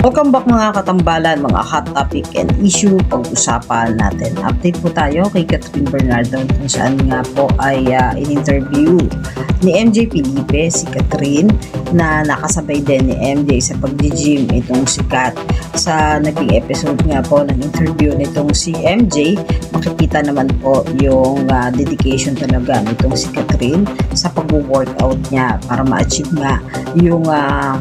Welcome back mga katambalan, mga hot topic and issue pag-usapan natin. Update po tayo kay Catherine Bernardo kung saan nga po ay in-interview ni MJ Felipe si Catherine na nakasabay din ni MJ sa pag-gym itong si Kat. Sa naging episode nga po ng interview nitong si MJ, makikita naman po yung dedication talaga nitong si Catherine sa pag-workout niya para ma-achieve nga yung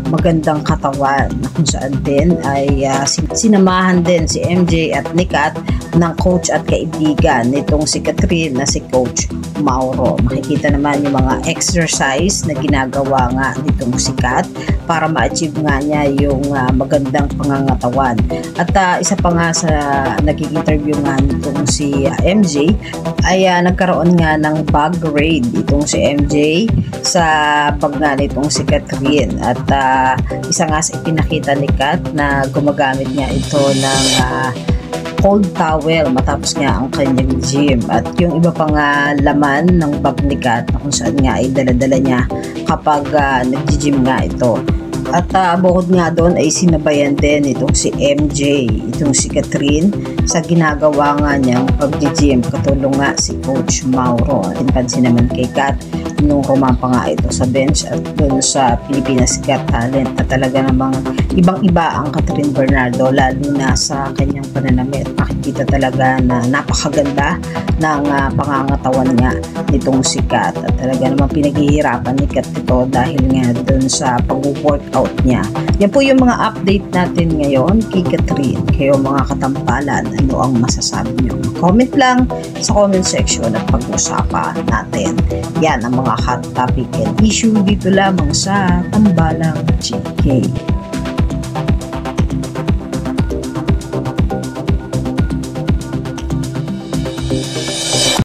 magandang katawan na kung saan din ay sinamahan din si MJ at ni Kat ng coach at kaibigan nitong si Catherine na si Coach Mauro. Makikita naman yung mga exercise na ginagawa nga nitong si Kat para ma-achieve nga niya yung magandang pangangatawan. At isa pa nga sa naging interview nga nitong si MJ ay nagkaroon nga ng bag raid itong si MJ sa bag nga nitong si Catherine. At isa nga sa ipinakita ni Kat na gumagamit niya ito ng cold towel matapos nga ang kanyang gym. At yung iba pang laman ng bag ni Kat na kung saan nga ay dala-dala niya kapag nag-gym nga ito. At bukod nga doon ay sinabayan din itong si MJ, itong si Catherine sa ginagawa nga niyang pag-gym. Katulong nga si Coach Mauro. At pansin naman kay Kat nung rumampa nga ito sa bench at doon sa Pilipinas Got Talent at talaga namang ibang-iba ang Catherine Bernardo lalo na sa kanyang pananamit. Makikita talaga na napakaganda ng pangangatawan nga nitong si Kat at talaga namang pinaghihirapan ni Kat ito dahil nga doon sa pag-workout niya. Yan po yung mga update natin ngayon kay Catherine. Kayo mga katampalan, ano ang masasabi niyo? Comment lang sa comment section at pag-usapan natin. Yan ang mga hot topic and issue dito lamang sa Tambalang GK.